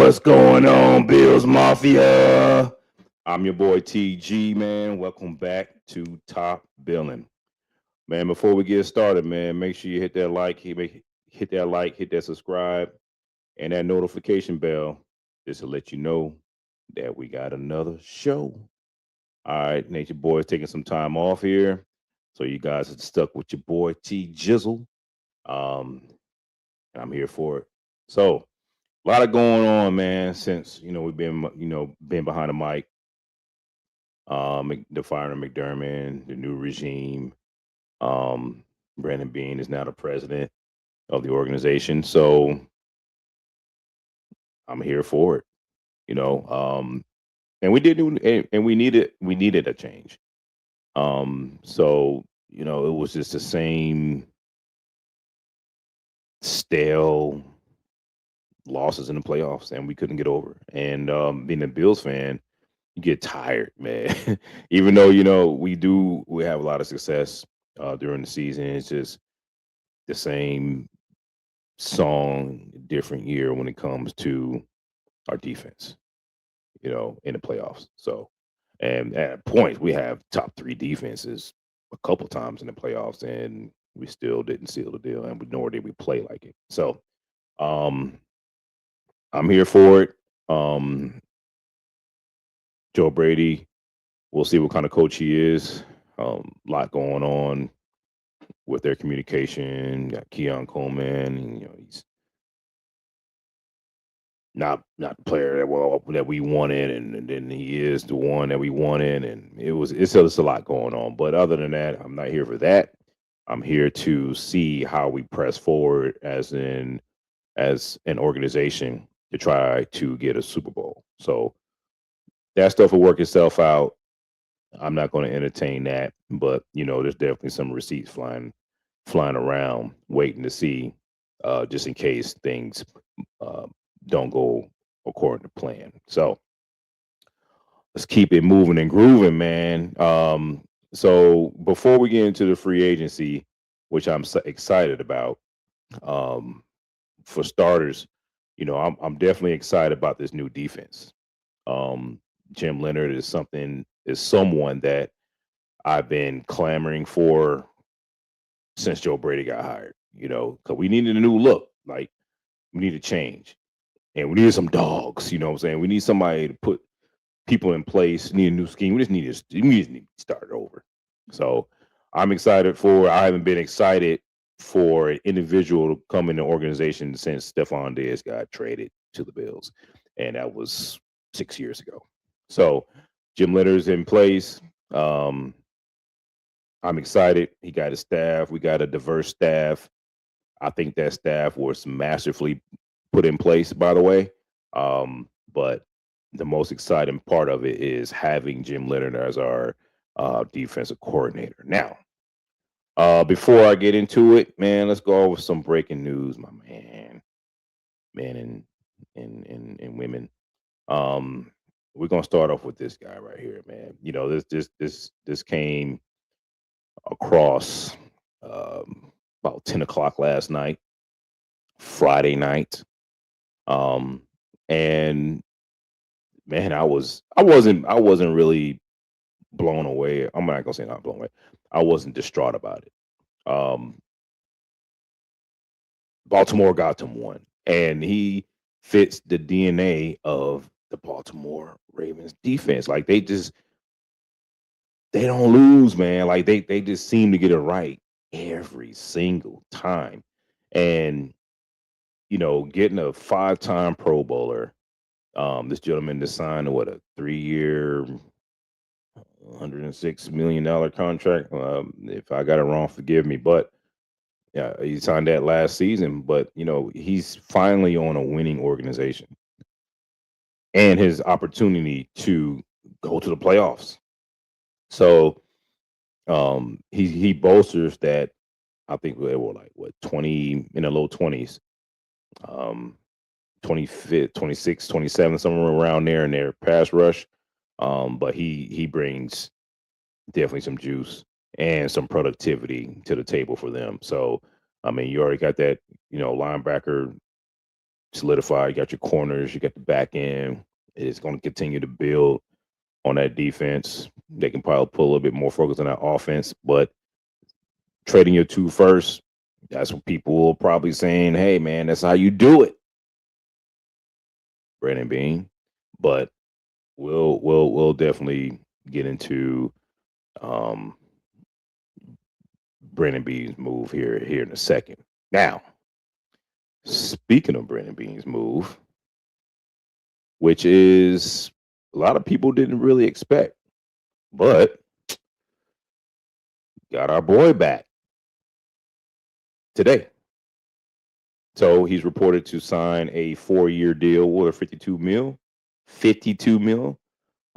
What's going on, Bills Mafia? I'm your boy TG, man. Welcome back to Top Billing. Man, before we get started, man, make sure you hit that like, hit that subscribe, and that notification bell just to let you know that we got another show. All right, Nature Boy's taking some time off here. So you guys are stuck with your boy T Jizzle. Um, and I'm here for it. So a lot of going on, man, since we've been behind the mic. The firing of McDermott, the new regime. Um, Brandon Bean is now the president of the organization, so I'm here for it. You know, and we did, and we needed a change. So it was just the same stale losses in the playoffs, and we couldn't get over. And being a Bills fan, you get tired, man. Even though we have a lot of success during the season, it's just the same song, different year when it comes to our defense. In the playoffs. So, and at points we have top three defenses a couple times in the playoffs, and we still didn't seal the deal, and nor did we play like it. So, um, I'm here for it. Um, Joe Brady, we'll see what kind of coach he is. A lot going on with their communication. Got Keon Coleman, and, he's not the player that we wanted, and then he is the one that we wanted, and it's just a lot going on. But other than that, I'm not here for that. I'm here to see how we press forward as an organization to try to get a Super Bowl. So that stuff will work itself out. I'm not going to entertain that, but there's definitely some receipts flying around, waiting to see, just in case things uh, don't go according to plan. So let's keep it moving and grooving, man. So before we get into the free agency, which I'm so excited about, um, for starters, I'm definitely excited about this new defense. Um, Jim Leonard is someone that I've been clamoring for since Joe Brady got hired. Because we needed a new look, like we need a change, and we needed some dogs. You know what I'm saying? We need somebody to put people in place. Need a new scheme. We just need to start over. So I'm excited for. I haven't been excited for an individual to come in the organization since Stephon Diggs got traded to the Bills, and that was 6 years ago. So Jim Leonard's in place. Um, I'm excited. He got his staff. We got a diverse staff. I think that staff was masterfully put in place, by the way. But the most exciting part of it is having Jim Leonard as our defensive coordinator. Now, before I get into it, man, let's go over some breaking news, my man, and women. Um, we're gonna start off with this guy right here, man. This came across about 10 o'clock last night, Friday night. Um, and man, I wasn't really blown away. I'm not gonna say not blown away. I wasn't distraught about it. Um, Baltimore got him one, and he fits the DNA of the Baltimore Ravens defense. Like they don't lose, man. Like they just seem to get it right every single time. And getting a five-time Pro Bowler. This gentleman just signed what, a 3-year, $106 million contract. If I got it wrong, forgive me. But yeah, he signed that last season. But he's finally on a winning organization, and his opportunity to go to the playoffs. So he bolsters that. I think they were like what, 20, in the low 20s, um 25th, 26, 27, somewhere around there in their pass rush. But he brings definitely some juice and some productivity to the table for them. So I mean, you already got that linebacker solidified. You got your corners, you got the back end. It's going to continue to build on that defense. They can probably put a little bit more focus on that offense, but trading your two first, that's what people will probably saying, hey man, that's how you do it, Brandon Bean. But we'll definitely get into um Brandon Bean's move here in a second. Now, speaking of Brandon Bean's move, which is a lot of people didn't really expect, but got our boy back today. So he's reported to sign a 4-year deal with 52 mil.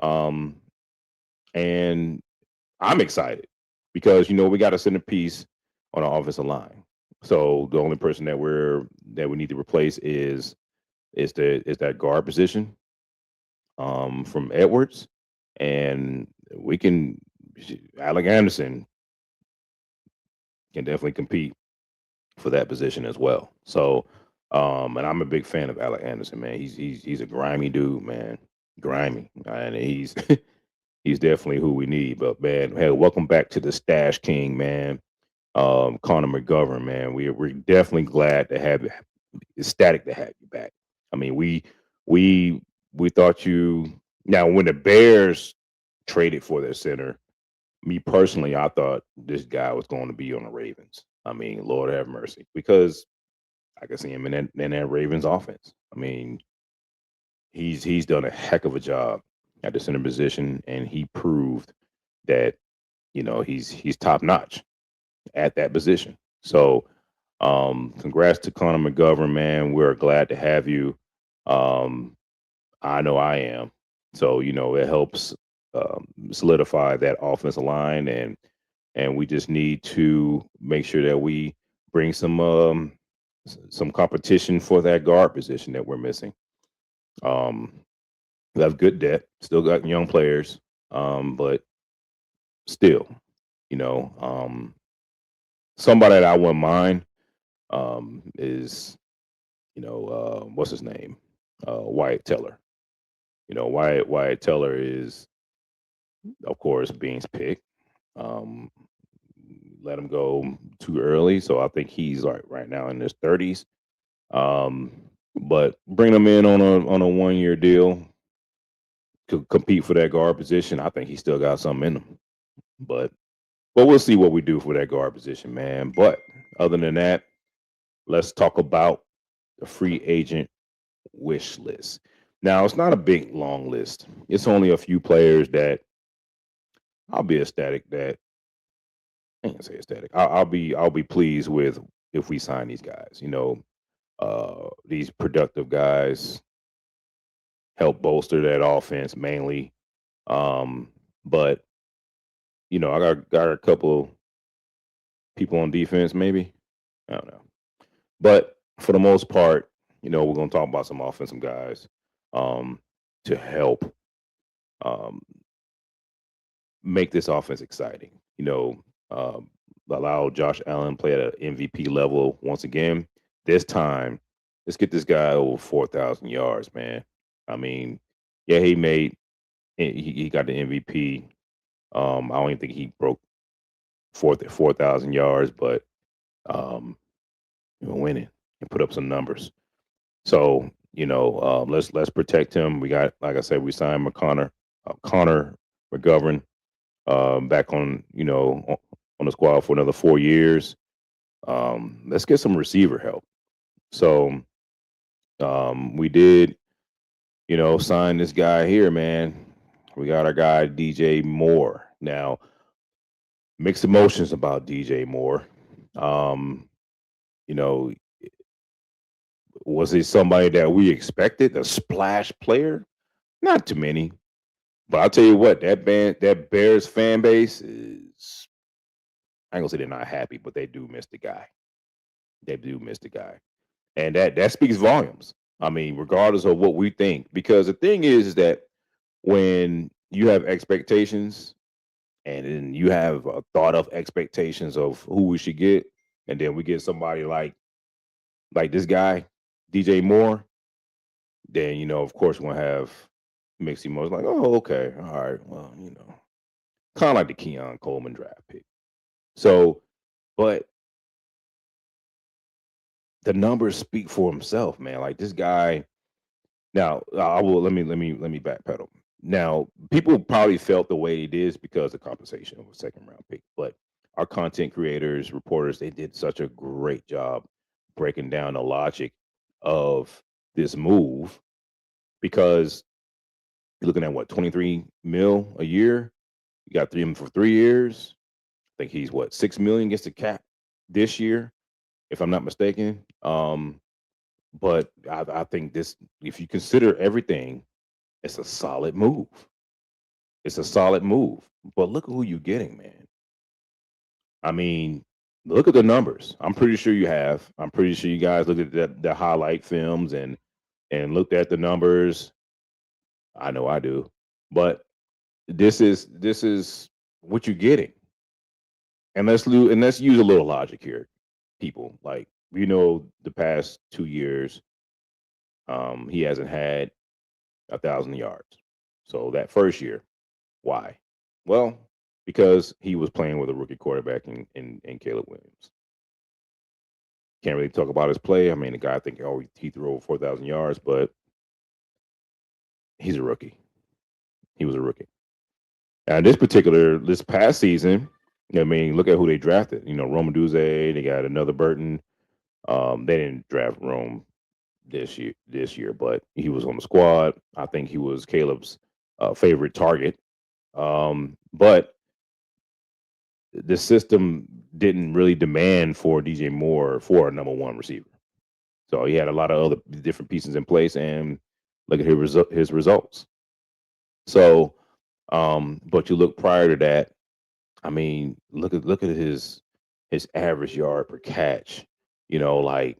Um, and I'm excited because we got a centerpiece on our offensive line. So the only person that we need to replace is that guard position from Edwards, and we can Alec Anderson can definitely compete for that position as well. So, and I'm a big fan of Alec Anderson, man. He's a grimy dude, man. Grimy, and he's he's definitely who we need. But man, hey, welcome back to the Stash King, man. Connor McGovern, man. We're definitely glad to have you. Ecstatic to have you back. I mean, we thought you. Now, when the Bears traded for their center, me personally, I thought this guy was going to be on the Ravens. I mean, Lord have mercy, because I can see him in that Ravens offense. I mean, he's done a heck of a job at the center position, and he proved that he's top notch at that position. So, congrats to Connor McGovern, man. We're glad to have you. Um, I know I am. So it helps solidify that offensive line, and we just need to make sure that we bring some competition for that guard position that we're missing. Um, we have good depth, still got young players, but still, you know, um, somebody that I wouldn't mind is what's his name, Wyatt Teller. Wyatt Teller is, of course, Bean's pick. Um, let him go too early, so I think he's like right now in his 30s. Um, but bring him in on a 1-year deal to compete for that guard position. I think he still got something in him. But we'll see what we do for that guard position, man. But other than that, let's talk about the free agent wish list. Now, it's not a big long list. It's only a few players that I'll be ecstatic that I ain't gonna say ecstatic. I'll be pleased with if we sign these guys. These productive guys help bolster that offense mainly. But I got a couple people on defense, maybe. I don't know. But for the most part, we're gonna talk about some offensive guys um, to help um, make this offense exciting. Allow Josh Allen play at an MVP level once again. This time, let's get this guy over 4,000 yards, man. I mean, yeah, he got the MVP. I don't even think he broke 4,000 yards, but winning and put up some numbers. So let's protect him. We got, like I said, we signed Connor McGovern back on the squad for another 4 years. Let's get some receiver help. So we did, sign this guy here, man. We got our guy DJ Moore. Now, mixed emotions about DJ Moore. Um, you know, was he somebody that we expected, a splash player? Not too many. But I'll tell you what, that Bears fan base is, I ain't gonna say they're not happy, but they do miss the guy. They do miss the guy. And that speaks volumes. I mean, regardless of what we think. Because the thing is that when you have expectations and then you have a thought of expectations of who we should get, and then we get somebody like this guy, DJ Moore, then of course we're gonna have mixed emotions like, oh, okay, all right, well, kind of like the Keon Coleman draft pick. So, but the numbers speak for himself, man. Like this guy. Now, I will let me backpedal. Now, people probably felt the way it is because of compensation of a second round pick, but our content creators, reporters, they did such a great job breaking down the logic of this move because you're looking at what 23 mil a year. You got him for 3 years. I think he's what 6 million gets the cap this year, if I'm not mistaken. But I think this, if you consider everything, it's a solid move. It's a solid move. But look at who you're getting, man. I mean, look at the numbers. I'm pretty sure you have. I'm pretty sure you guys looked at the highlight films and looked at the numbers. I know I do. But this is what you're getting. And let's use a little logic here, people. Like the past 2 years, he hasn't had 1,000 yards. So that first year, why? Well, because he was playing with a rookie quarterback in Caleb Williams. Can't really talk about his play. I mean, the guy, I think, oh, he threw over 4,000 yards, but he's a rookie. He was a rookie. And this past season, I mean, look at who they drafted. Rome Duze, they got another Burton. They didn't draft Rome this year, but he was on the squad. I think he was Caleb's favorite target. But the system didn't really demand for DJ Moore for a number one receiver. So he had a lot of other different pieces in place, and look at his results. So, but you look prior to that, I mean, look at his average yard per catch. Like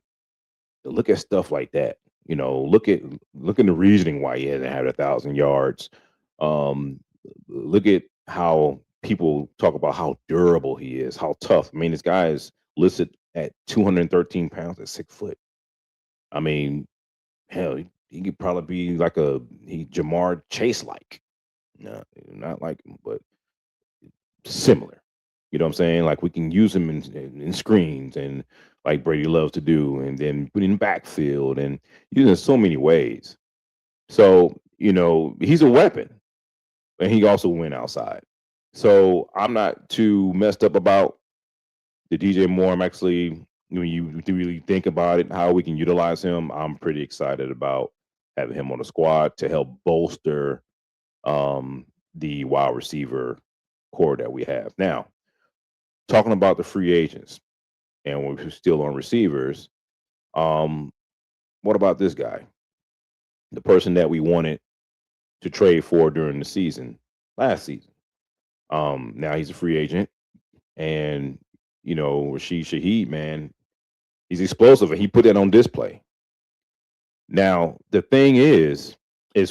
look at stuff like that. Look at the reasoning why he hasn't had 1,000 yards. Um, Look at how people talk about how durable he is, how tough. I mean, this guy is listed at 213 pounds at 6 foot. I mean, hell, he could probably be like he Jamar Chase like. No, not like him, but similar. You know what I'm saying? Like we can use him in screens and like Brady loves to do, and then put in backfield and using so many ways. So he's a weapon, and he also went outside. So I'm not too messed up about the DJ Moore. I'm actually, when you really think about it, how we can utilize him, I'm pretty excited about having him on the squad to help bolster the wide receiver core that we have. Now, talking about the free agents, and we're still on receivers. Um, what about this guy? The person that we wanted to trade for during the season, last season. Now he's a free agent, and Rashid Shaheed, man, he's explosive, and he put that on display. Now the thing is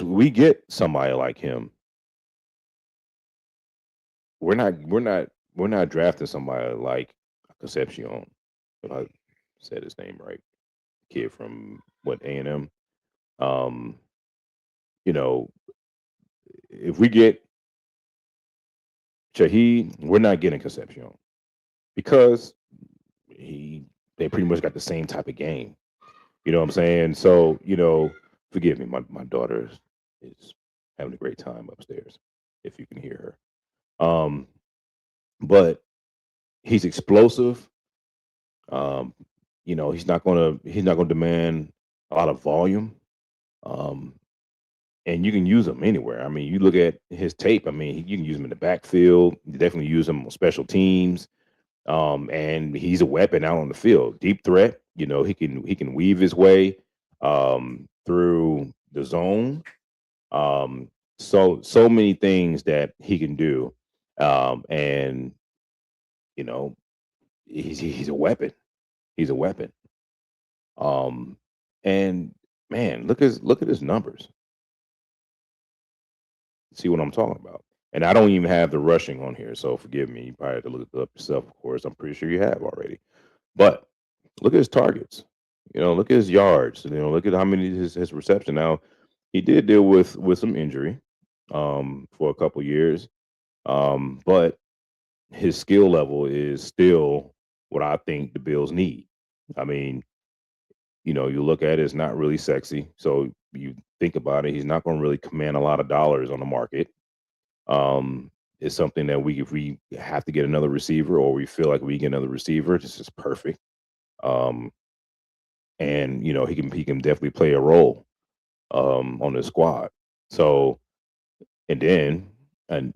we get somebody like him, we're not drafting somebody like Concepcion, if I said his name right, kid from what A&M. Um, you know, if we get Shaheed, we're not getting Concepcion because he they pretty much got the same type of game. You know what I'm saying? So, forgive me, my daughter is having a great time upstairs, if you can hear her. But he's explosive. Um, he's not gonna demand a lot of volume. Um, and you can use him anywhere. I mean, you look at his tape. I mean, you can use him in the backfield. You definitely use him on special teams. And he's a weapon out on the field. Deep threat. He can weave his way through the zone. So many things that he can do. And you know, he's a weapon. He's a weapon. Um, and man, look at his numbers. See what I'm talking about. And I don't even have the rushing on here, so forgive me. You probably have to look it up yourself, of course. I'm pretty sure you have already. But look at his targets. Look at his yards. Look at how many his reception. Now, he did deal with some injury for a couple years, but his skill level is still what I think the Bills need. I mean, you look at it, it's not really sexy. So you think about it, he's not going to really command a lot of dollars on the market. Um, it's something that if we have to get another receiver or we feel like we get another receiver, this is perfect. Um, and he can definitely play a role on the squad. So and then and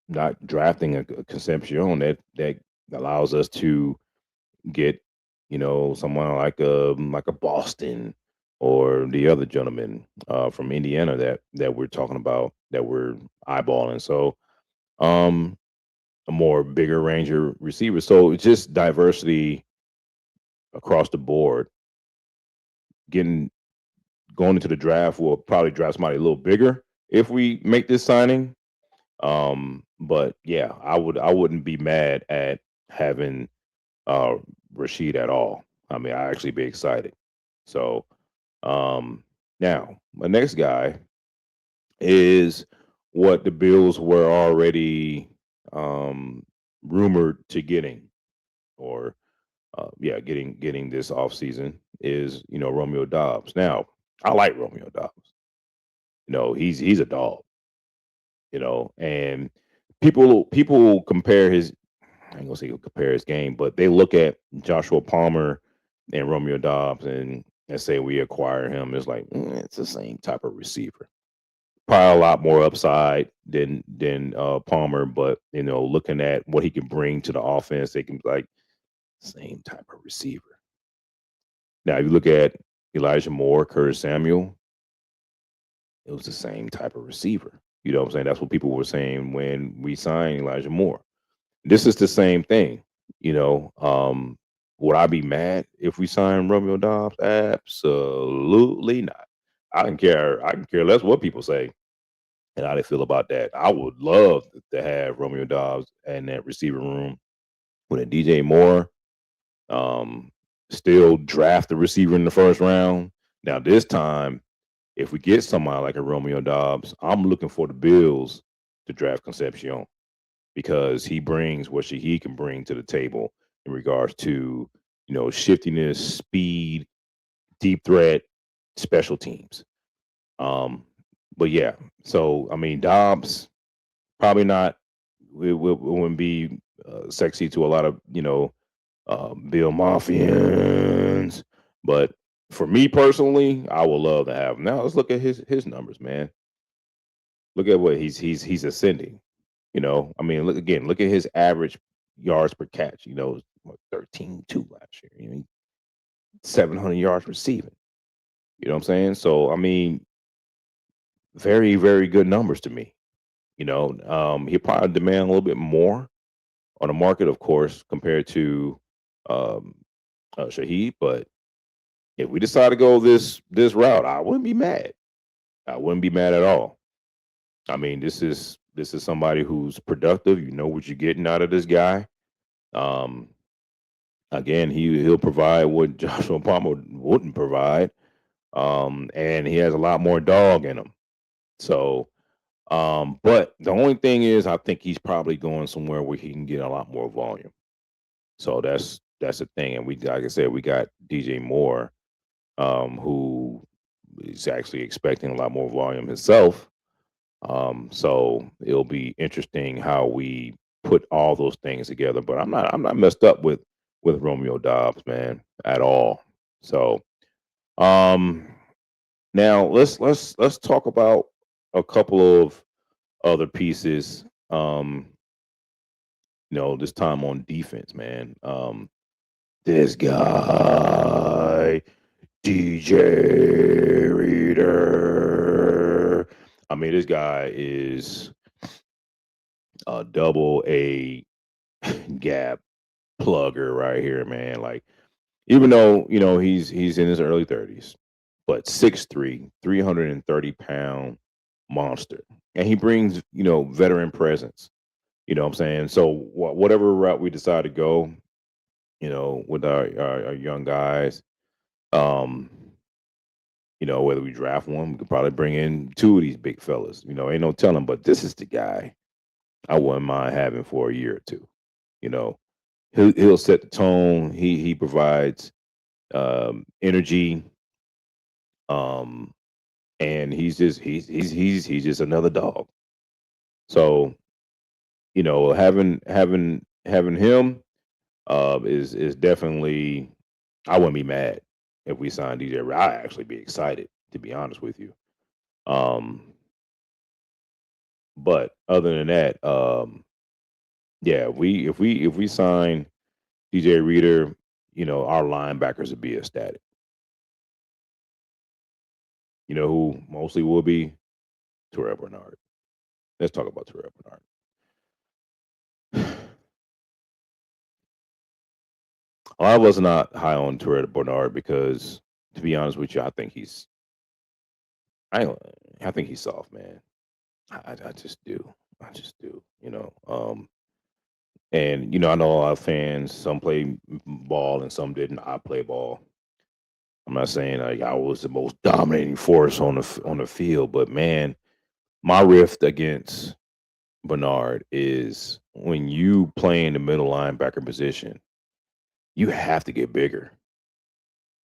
not drafting a Concepcion that allows us to get someone like a Boston or the other gentleman from Indiana that we're talking about that we're eyeballing. So um a more bigger range of receivers. So it's just diversity across the board. Getting Going into the draft, we'll probably draft somebody a little bigger if we make this signing. But yeah, I wouldn't be mad at having uh Rashid at all. I mean, I actually be excited. So now my next guy is what the Bills were already um rumored to getting or getting this offseason is Romeo Dobbs. Now, I like Romeo Dobbs. He's a dog, and people compare his I ain't gonna say compare his game, but they look at Joshua Palmer and Romeo Dobbs and say we acquire him. It's like it's the same type of receiver. Probably a lot more upside than Palmer, but looking at what he can bring to the offense, they can be like same type of receiver. Now, if you look at Elijah Moore, Curtis Samuel, it was the same type of receiver. You know what I'm saying? That's what people were saying when we signed Elijah Moore. This is the same thing. You know, would I be mad if we signed Romeo Dobbs? Absolutely not. I can care less what people say and how they feel about that. I would love to have Romeo Dobbs in that receiver room with a DJ Moore. Um, Still draft the receiver in the first round. Now this time, if we get somebody like a Romeo Dobbs, I'm looking for the Bills to draft Concepcion because he brings what he can bring to the table in regards to shiftiness, speed, deep threat, special teams. Um, but yeah, so I mean Dobbs probably not. It wouldn't be sexy to a lot of Bill Mafians, but for me personally, I would love to have him. Now let's look at his numbers, man. Look at what he's ascending. I mean, look at his average yards per catch. 13-2 last year. 700 yards receiving. You know what I'm saying? So I mean, very very good numbers to me. He probably demand a little bit more on the market, of course, compared to um, Shaheed. But if we decide to go this route, I wouldn't be mad. I wouldn't be mad at all. I mean, this is somebody who's productive. You know what you're getting out of this guy. Um, Again, he'll provide what Joshua Palmer wouldn't provide, and he has a lot more dog in him. So, but the only thing is, I think he's probably going somewhere where he can get a lot more volume. So that's the thing. And we, like I said, we got DJ Moore, who is actually expecting a lot more volume himself. So it'll be interesting how we put all those things together. But I'm not messed up with Romeo Dobbs, man, at all. So um now let's talk about a couple of other pieces. This time on defense, man. This guy, DJ Reader. I mean, this guy is a double A gap plugger right here, man. Like, even though he's in his early 30s, but 6'3", 330-pound monster, and he brings veteran presence. You know what I'm saying? So whatever route we decide to go, with our young guys, Um, whether we draft one, we could probably bring in two of these big fellas. Ain't no telling, but this is the guy I wouldn't mind having for a year or two. You know, he'll set the tone. He provides energy. Um, and he's just another dog. So having him is definitely. I wouldn't be mad if we signed DJ. I'd actually be excited, to be honest with you. Um, but other than that, yeah, if we sign DJ Reader, our linebackers would be ecstatic. You know who mostly will be? Terrell Bernard. Let's talk about Terrell Bernard. I was not high on Terrell Bernard because, to be honest with you, I don't- I think he's soft, man. I just do. I just do. And I know a lot of fans. Some play ball and some didn't. I play ball. I'm not saying like I was the most dominating force on the field, but man, my rift against Bernard is when you play in the middle linebacker position, you have to get bigger.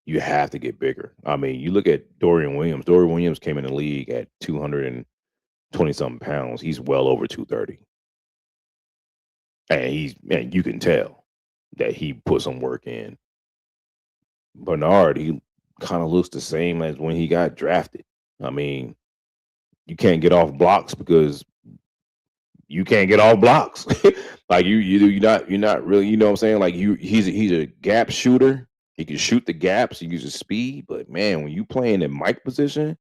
You have to get bigger. I mean, you look at Dorian Williams. Dorian Williams came in the league at 220 something pounds. He's well over 230. And you can tell that he put some work in. Bernard, he kind of looks the same as when he got drafted. I mean, you can't get off blocks because you can't get off blocks. Like you're not really, you know what I'm saying? Like he's a gap shooter. He can shoot the gaps, he uses speed, but man, when you playing in Mike position,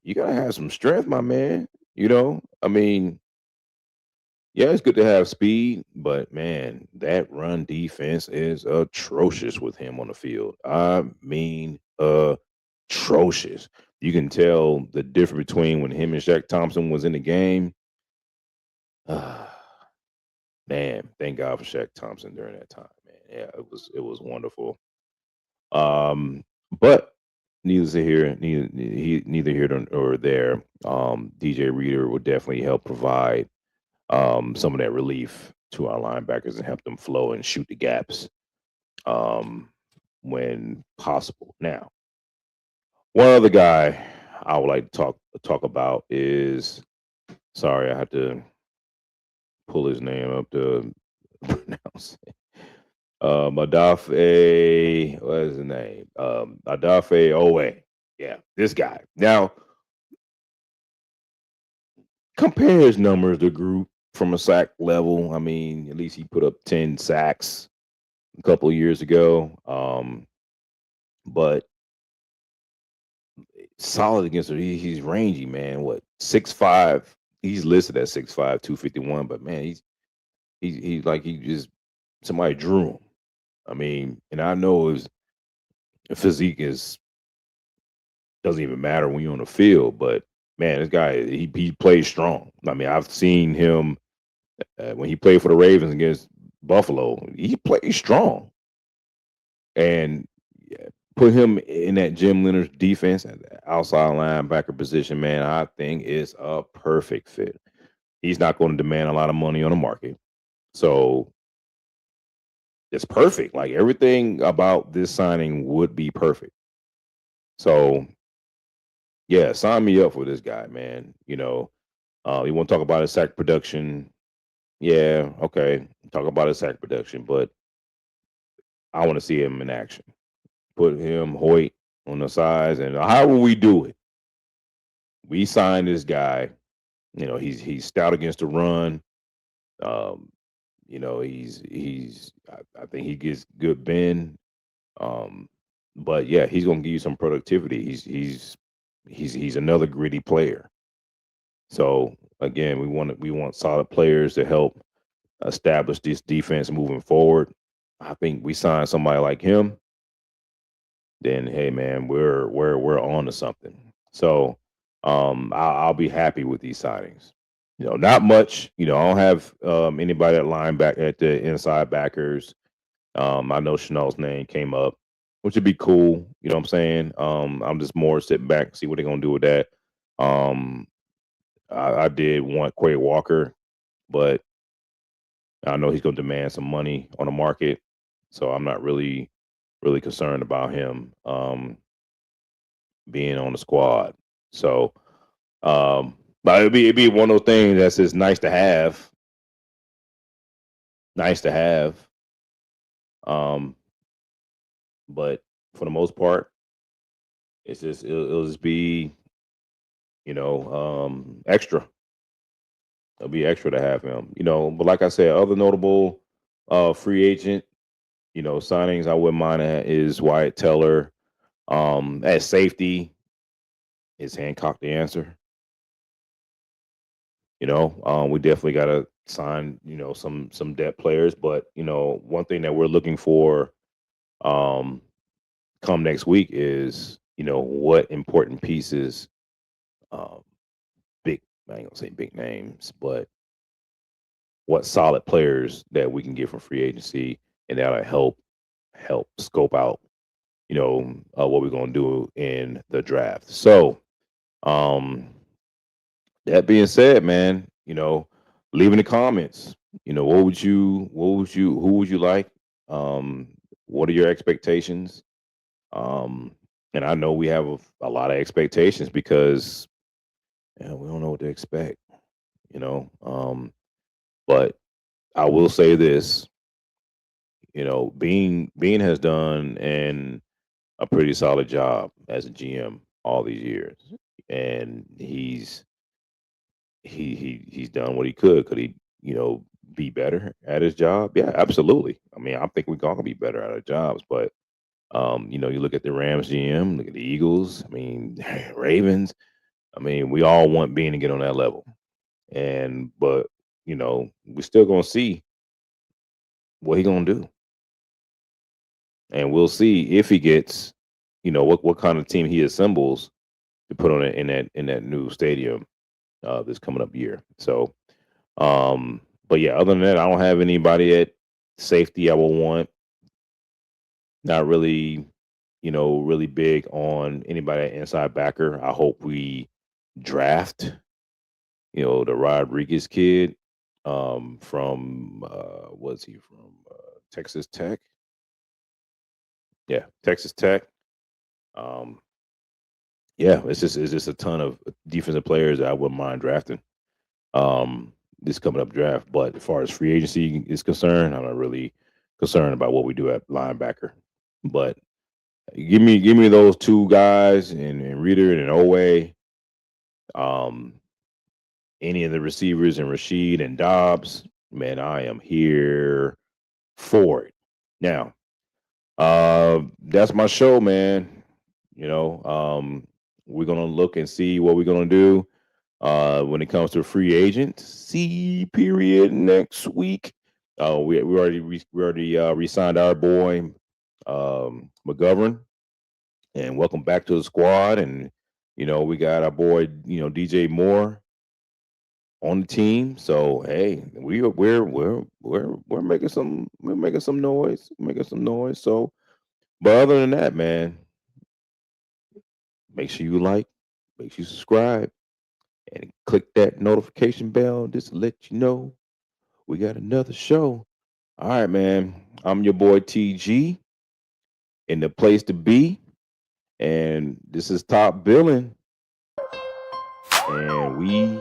you gotta have some strength, my man. I mean, yeah, it's good to have speed, but man, that run defense is atrocious with him on the field. I mean, atrocious. You can tell the difference between when him and Shaq Thompson was in the game. Man, thank God for Shaq Thompson during that time, man. Yeah, it was wonderful. Um, but neither here nor there. DJ Reader will definitely help provide some of that relief to our linebackers and help them flow and shoot the gaps um, when possible. Now, one other guy I would like to talk about is, sorry, I had to pull his name up to pronounce it. Adafe, what is his name? Adafe Owe. Yeah, this guy. Now, compare his numbers to group from a sack level. I mean, at least he put up 10 sacks a couple of years ago. But solid against him. He's rangy, man. What 6'5"? He's listed at 6'5", 251. But man, he's like he just somebody drew him. I mean, and I know his physique is doesn't even matter when you're on the field, but man, this guy he plays strong. I mean, I've seen him when he played for the Ravens against Buffalo. He plays strong, and yeah, put him in that Jim Leonard's defense at the outside linebacker position. Man, I think is a perfect fit. He's not going to demand a lot of money on the market, so it's perfect. Like everything about this signing would be perfect. So yeah, sign me up for this guy, man. You want to talk about his sack production? Yeah, okay. Talk about his sack production, but I want to see him in action. Put him, Hoyt, on the sides, and how will we do it? We sign this guy. He's stout against the run. Um, I think he gets good bend. Um, but yeah, he's gonna give you some productivity. He's another gritty player. So again, we want solid players to help establish this defense moving forward. I think we sign somebody like him, then hey man, we're on to something. So I'll be happy with these signings. Not much. I don't have anybody at linebacker at the inside backers. I know Chanel's name came up. which would be cool. You know what I'm saying? I'm just more sitting back, see what they're gonna do with that. Um, I did want Quay Walker, but I know he's gonna demand some money on the market, so I'm not really concerned about him being on the squad. So, but it'd be one of those things that's just nice to have, nice to have. Um, but for the most part, it'll just be extra. It'll be extra to have him. But like I said, other notable free agent signings I wouldn't mind is Wyatt Teller. At safety, is Hancock the answer? We definitely got to sign some depth players, but one thing that we're looking for um come next week is what important pieces, um big I ain't gonna say big names, but what solid players that we can get from free agency, and that'll help scope out what we're gonna do in the draft. So um that being said, man, leave in the comments. Who would you like? Um, what are your expectations? Um, and I know we have a lot of expectations because we don't know what to expect, you know. But I will say this, Bean has done a pretty solid job as a GM all these years, and he's done what he could. Could he, be better at his job? Yeah, absolutely. I mean, I think we're gonna be better at our jobs, but you look at the Rams GM, look at the Eagles, I mean, Ravens. I mean, we all want Bean to get on that level. But we're still gonna see what he gonna do. And we'll see if he gets, what kind of team he assembles to put on it in that new stadium this coming up year. So but yeah, other than that, I don't have anybody at safety I will want. Not really, really big on anybody at inside backer. I hope we draft, the Rodriguez kid from what's he from? Texas Tech. Yeah, Texas Tech. Um, yeah, it's just a ton of defensive players that I wouldn't mind drafting. Um, this coming up draft. But as far as free agency is concerned, I'm not really concerned about what we do at linebacker. But give me those two guys and Reader and Owe. Um, any of the receivers and Rashid and Dobbs, man, I am here for it. Now, that's my show, man. We're gonna look and see what we're gonna do when it comes to free agent C period next week. We already re-signed our boy McGovern, and welcome back to the squad. And we got our boy DJ Moore on the team. So hey, we're making some noise, making some noise. So, but other than that, man, make sure you like, make sure you subscribe, and click that notification bell just to let you know we got another show. All right, man. I'm your boy TG in the place to be, and this is Top Billing, and we